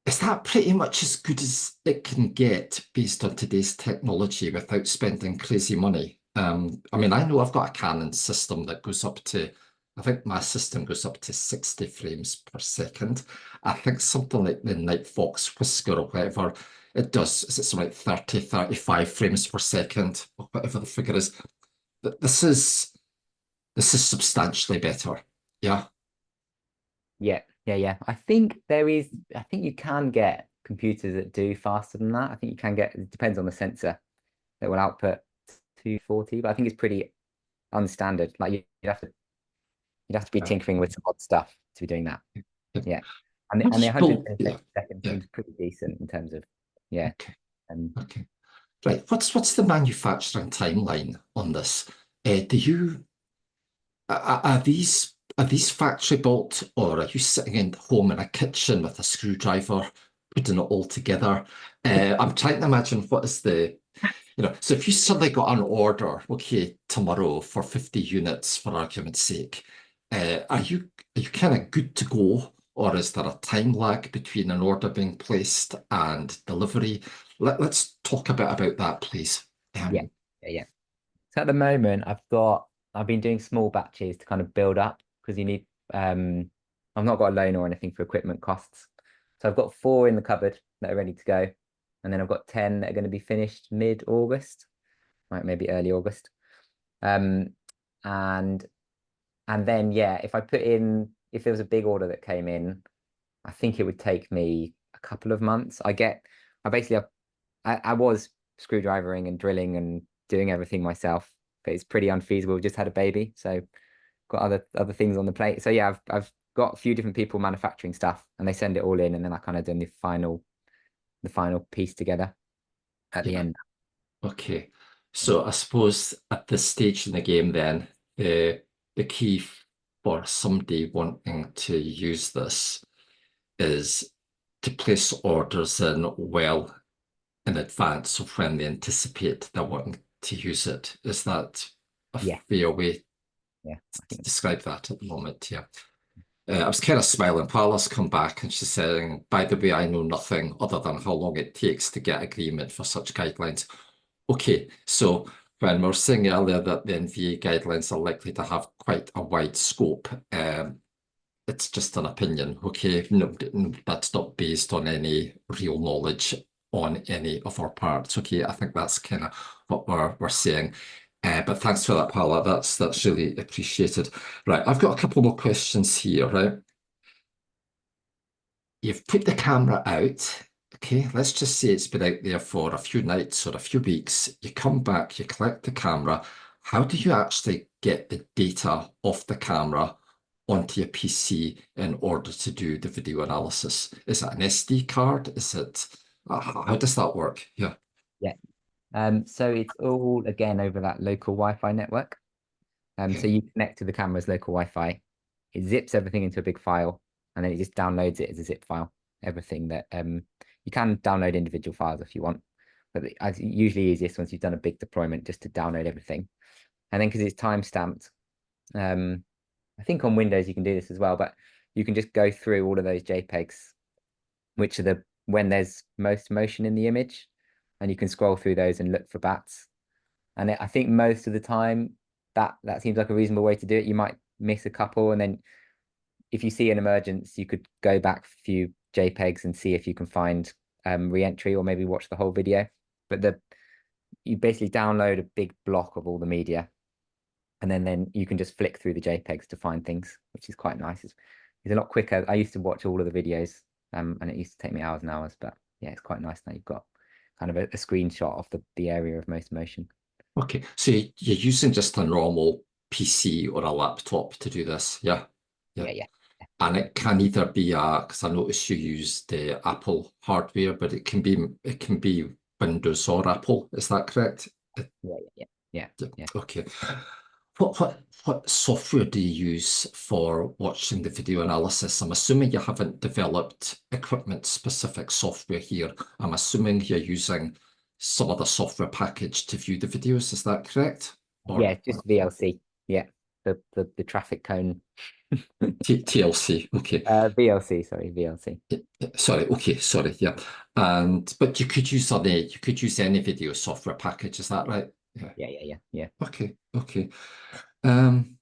Is that pretty much as good as it can get based on today's technology without spending crazy money? I mean, I know I've got a Canon system that goes up to, I think my system goes up to 60 frames per second. I think something like the Night Fox Whisker or whatever it does, is it something like 30, 35 frames per second, or whatever the figure is. This is substantially better. Yeah. Yeah. I think you can get computers that do faster than that. I think you can get, it depends on the sensor that will output 240, but I think it's pretty unstandard. Like you'd have to be Yeah. tinkering with some odd stuff to be doing that. Yeah. Yeah. And the Have you built, 120 yeah, seconds yeah. seems pretty decent in terms of, yeah. Okay. Um, Okay. Right. What's the manufacturing timeline on this? Do you are these factory built, or are you sitting at home in a kitchen with a screwdriver putting it all together? I'm trying to imagine what is so if you suddenly got an order, okay, tomorrow for 50 units, for argument's sake, are you kind of good to go, or is there a time lag between an order being placed and delivery? Let's talk a bit about that, please. yeah. Yeah. So at the moment, I've been doing small batches to kind of build up because you need I've not got a loan or anything for equipment costs. So I've got 4 in the cupboard that are ready to go. And then I've got 10 that are going to be finished mid-August, right, maybe early August. Um and and then yeah, if there was a big order that came in, I think it would take me a couple of months. I was screwdrivering and drilling and doing everything myself, but it's pretty unfeasible. We just had a baby, so got other things on the plate. So yeah, I've got a few different people manufacturing stuff, and they send it all in, and then I kind of done the final piece together at the Yeah. end. Okay. So I suppose at this stage in the game then, the key for somebody wanting to use this is to place orders in well in advance of when they anticipate they're wanting to use it. Is that a Yeah, fair way yeah, I to think describe that at the moment? Yeah. I was kind of smiling. Paula's come back and she's saying, by the way, I know nothing other than how long it takes to get agreement for such guidelines. Okay, so when we were saying earlier that the NVA guidelines are likely to have quite a wide scope, it's just an opinion, okay? No, that's not based on any real knowledge on any of our parts, okay? I think that's kind of what we're saying. But thanks for that, Paula. That's really appreciated. Right, I've got a couple more questions here, right? You've put the camera out. Okay, let's just say it's been out there for a few nights or a few weeks. You come back, you collect the camera. How do you actually get the data off the camera onto your PC in order to do the video analysis? Is it an SD card? Is it, how does that work? Yeah. Yeah. So it's all again over that local Wi-Fi network. So Okay. you connect to the camera's local Wi-Fi. It zips everything into a big file, and then it just downloads it as a zip file. Everything that you can download individual files if you want, but it's usually easiest once you've done a big deployment just to download everything. And then because it's time stamped, I think on Windows you can do this as well, but you can just go through all of those JPEGs, which are the when there's most motion in the image, and you can scroll through those and look for bats. And I think most of the time that seems like a reasonable way to do it. You might miss a couple, and then if you see an emergence, you could go back a few JPEGs and see if you can find re-entry or maybe watch the whole video. But you basically download a big block of all the media, and then you can just flick through the JPEGs to find things, which is quite nice. It's a lot quicker. I used to watch all of the videos, and it used to take me hours and hours. But yeah, it's quite nice now. You've got kind of a screenshot of the area of most motion. Okay. So you're using just a normal PC or a laptop to do this. Yeah. Yeah. Yeah, yeah, And it can either be because I noticed you use the Apple hardware, but it can be Windows or Apple. Is that correct? yeah, yeah, yeah, Yeah. yeah. Okay. What software do you use for watching the video analysis? I'm assuming you haven't developed equipment-specific software here. I'm assuming you're using some other software package to view the videos. Is that correct? Yeah, Or just VLC. Yeah, the traffic cone. TLC? Okay. VLC, sorry, VLC. Sorry. Okay. Sorry. Yeah. But you could use any video software package. Is that right? Yeah. Yeah, yeah, yeah, yeah. Okay. Okay. Um,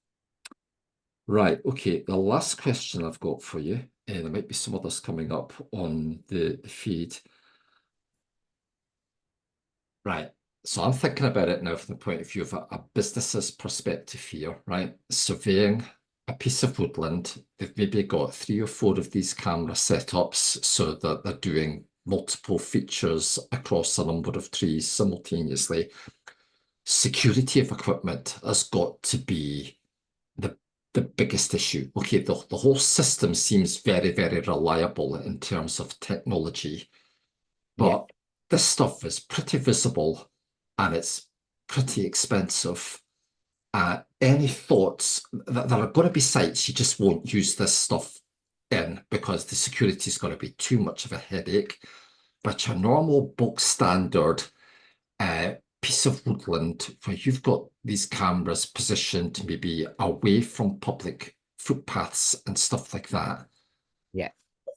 Right. Okay. The last question I've got for you, and there might be some others coming up on the feed. Right. So I'm thinking about it now from the point of view of a business's perspective here, right? Surveying a piece of woodland, they've maybe got 3 or 4 of these camera setups so that they're doing multiple features across a number of trees simultaneously. Security of equipment has got to be the the biggest issue. Okay, the whole system seems very, very reliable in terms of technology, Yeah, but this stuff is pretty visible and it's pretty expensive. Any thoughts that there are going to be sites you just won't use this stuff in because the security is going to be too much of a headache. But your normal bulk standard piece of woodland where you've got these cameras positioned maybe away from public footpaths and stuff like that. yeah,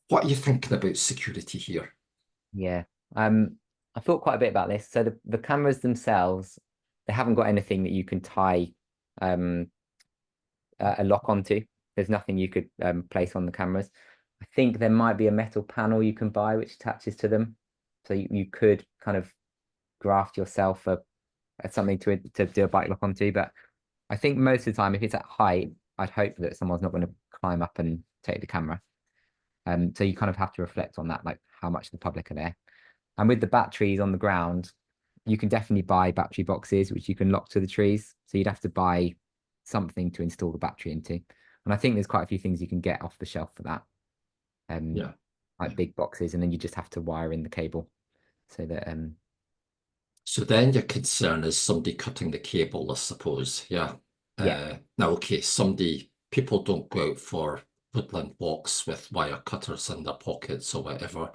What are you thinking about security here? yeah. Um, I thought quite a bit about this. So the cameras themselves, they haven't got anything that you can tie um a lock onto. There's nothing you could place on the cameras. I think there might be a metal panel you can buy which attaches to them. So you could kind of graft yourself something to do a bike lock onto. But I think most of the time, if it's at height, I'd hope that someone's not going to climb up and take the camera. So you kind of have to reflect on that, like how much the public are there. And with the batteries on the ground, you can definitely buy battery boxes, which you can lock to the trees. So you'd have to buy something to install the battery into. And I think there's quite a few things you can get off the shelf for that, Yeah. like big boxes, and then you just have to wire in the cable so that So then your concern is somebody cutting the cable, I suppose. Yeah. yeah, Now, okay, people don't go out for woodland walks with wire cutters in their pockets or whatever.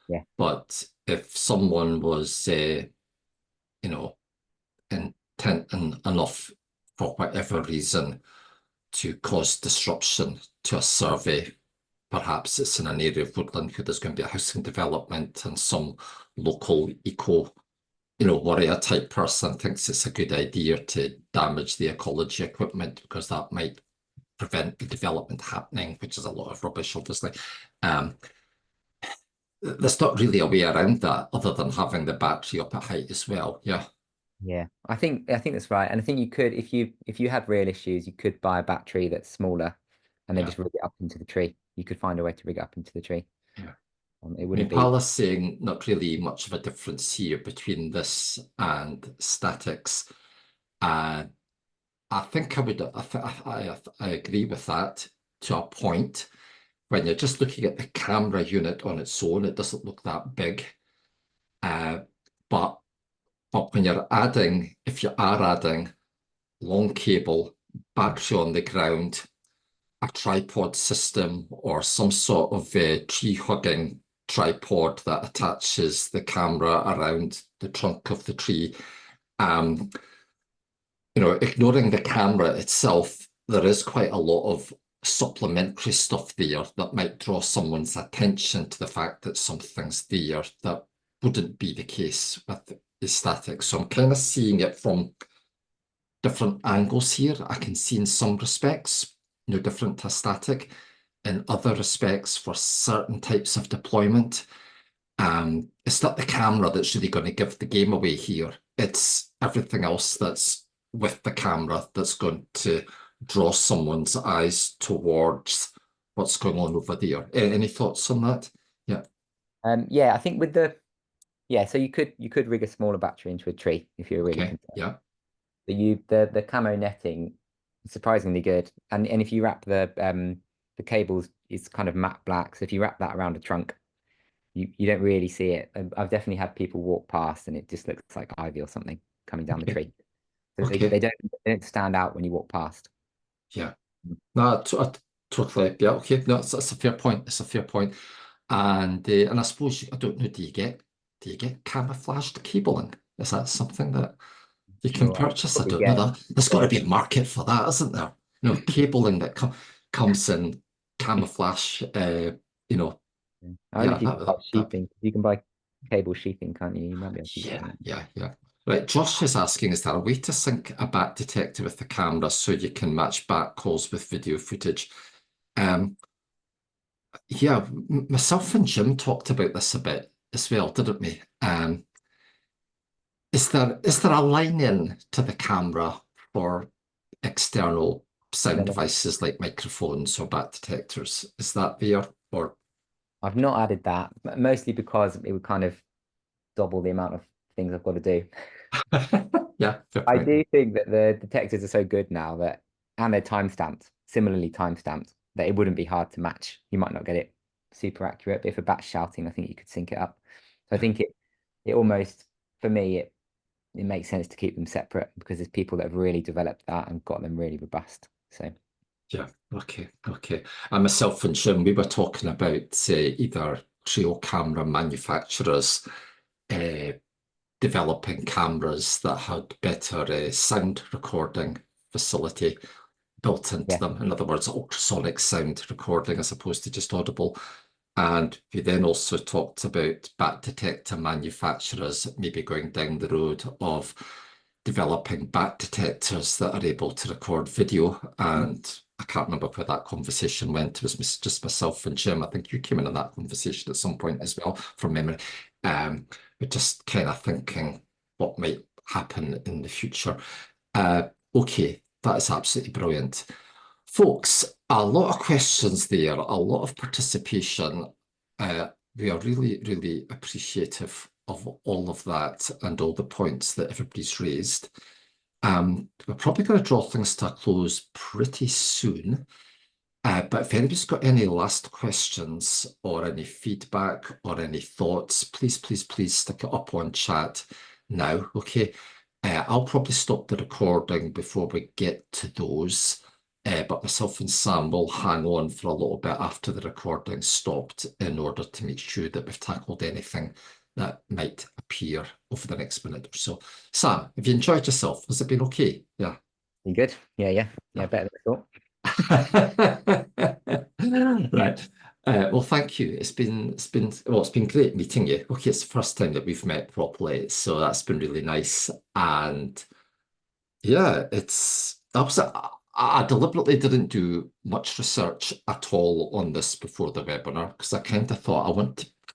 yeah, But if someone was, you know, intent enough for whatever reason to cause disruption to a survey. Perhaps it's in an area of woodland where there's going to be a housing development and some local warrior type person thinks it's a good idea to damage the ecology equipment because that might prevent the development happening, which is a lot of rubbish, obviously. Um, there's not really a way around that other than having the battery up at height as well. Yeah, yeah. I think that's right. And I think you could, if you had real issues, you could buy a battery that's smaller and then yeah, just rig it up into the tree. You could find a way to rig it up into the tree. yeah. It I wouldn't mean, be. Paula's saying not really much of a difference here between this and statics. Uh, I think I would, I agree with that to a point. When you're just looking at the camera unit on its own, it doesn't look that big. Uh, but when you're adding, if you are adding long cable, battery on the ground, a tripod system, or some sort of tree hugging tripod that attaches the camera around the trunk of the tree, um, ignoring the camera itself, there is quite a lot of supplementary stuff there that might draw someone's attention to the fact that something's there that wouldn't be the case with the static. So I'm kind of seeing it from different angles here. I can see in some respects, different to static. In other respects, for certain types of deployment, it's not the camera that's really going to give the game away here. It's everything else that's with the camera that's going to draw someone's eyes towards what's going on over there. Any thoughts on that? Yeah. Yeah, I think with so you could rig a smaller battery into a tree if you're really Okay. concerned. Yeah. The camo netting is surprisingly good, and if you wrap the cables, it's kind of matte black. So if you wrap that around a trunk, you don't really see it. I've definitely had people walk past and it just looks like ivy or something coming down the Okay. tree. So Okay. they don't stand out when you walk past. Yeah. No, totally. Yeah. Okay. No, it's a fair point. It's a fair point. And I suppose I don't know. Do you get camouflaged cabling? Is that something that you can Sure, purchase? I probably don't know get. that. There's got to be a market for that, isn't there? Cabling that comes in camouflage. I wonder Yeah, if you can buy sheathing. You can buy cable sheathing, can't you? You might be able to use yeah, something. yeah. Right, Josh is asking, is there a way to sync a bat detector with the camera so you can match bat calls with video footage? Um, yeah, myself and Jim talked about this a bit as well, didn't we? Is there a line in to the camera for external sound devices like microphones or bat detectors? Is that there? Or I've not added that, mostly because it would kind of double the amount of things I've got to do. yeah, fair I point. do think that the detectors are so good now and they're timestamped, similarly timestamped, that it wouldn't be hard to match. You might not get it super accurate, but if a bat's shouting, I think you could sync it up. So I Yeah, think it almost, for me, it makes sense to keep them separate because there's people that have really developed that and got them really robust. So yeah. Okay. And myself and Jim, we were talking about either trio camera manufacturers uh, developing cameras that had better sound recording facility built into yeah, them. In other words, ultrasonic sound recording as opposed to just audible. And we then also talked about bat detector manufacturers maybe going down the road of developing bat detectors that are able to record video. And I can't remember where that conversation went. It was just myself and Jim. I think you came in on that conversation at some point as well, from memory. We're just kind of thinking what might happen in the future. Okay, that is absolutely brilliant. Folks, a lot of questions there, a lot of participation. We are really, really appreciative of all of that and all the points that everybody's raised. We're probably going to draw things to a close pretty soon. But if anybody's got any last questions or any feedback or any thoughts, please stick it up on chat now, okay? I'll probably stop the recording before we get to those, but myself and Sam will hang on for a little bit after the recording stopped in order to make sure that we've tackled anything that might appear over the next minute or so. Sam, have you enjoyed yourself? Has it been okay? Yeah. you good? Yeah, better than I thought. Right. Well, thank you. It's been great meeting you. Okay, it's the first time that we've met properly, so that's been really nice. And yeah, I deliberately didn't do much research at all on this before the webinar because I kind of thought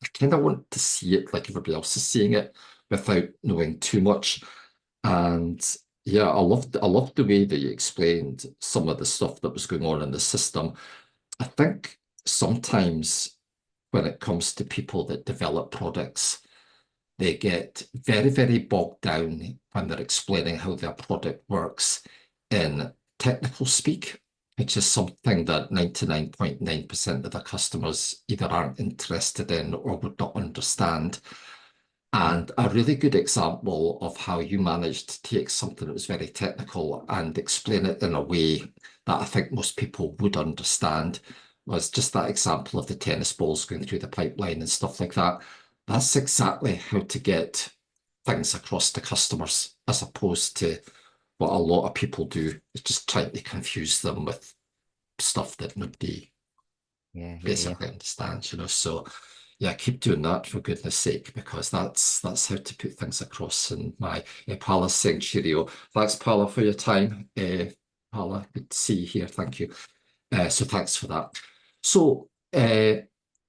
I kind of want to see it like everybody else is seeing it without knowing too much. And yeah, I loved the way that you explained some of the stuff that was going on in the system. I think sometimes when it comes to people that develop products. They get very, very bogged down when they're explaining how their product works in technical speak, which is something that 99.9% of the customers either aren't interested in or would not understand. And a really good example of how you managed to take something that was very technical and explain it in a way that I think most people would understand was just that example of the tennis balls going through the pipeline and stuff like that. That's exactly how to get things across to customers, as opposed to what a lot of people do, is just trying to confuse them with stuff that nobody Yeah. basically understands, So yeah, keep doing that for goodness sake, because that's how to put things across. And my Paula's saying cheerio. Thanks, Paula, for your time. Paula, good to see you here. Thank you. So thanks for that. So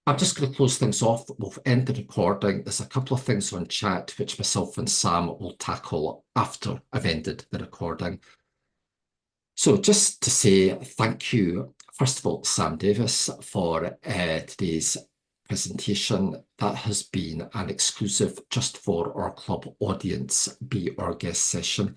I'm just going to close things off. We'll end the recording. There's a couple of things on chat which myself and Sam will tackle after I've ended the recording. So just to say thank you, first of all, Sam Davis, for today's presentation. That has been an exclusive just for our club audience, Be Our Guest session.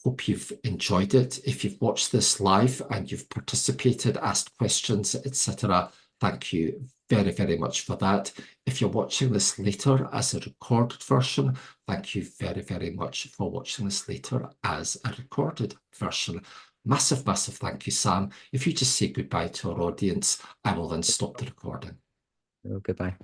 Hope you've enjoyed it. If you've watched this live and you've participated, asked questions, etc., thank you very, very much for that. If you're watching this later as a recorded version, thank you very, very much for watching this later as a recorded version. Massive, massive thank you, Sam. If you just say goodbye to our audience, I will then stop the recording. Goodbye.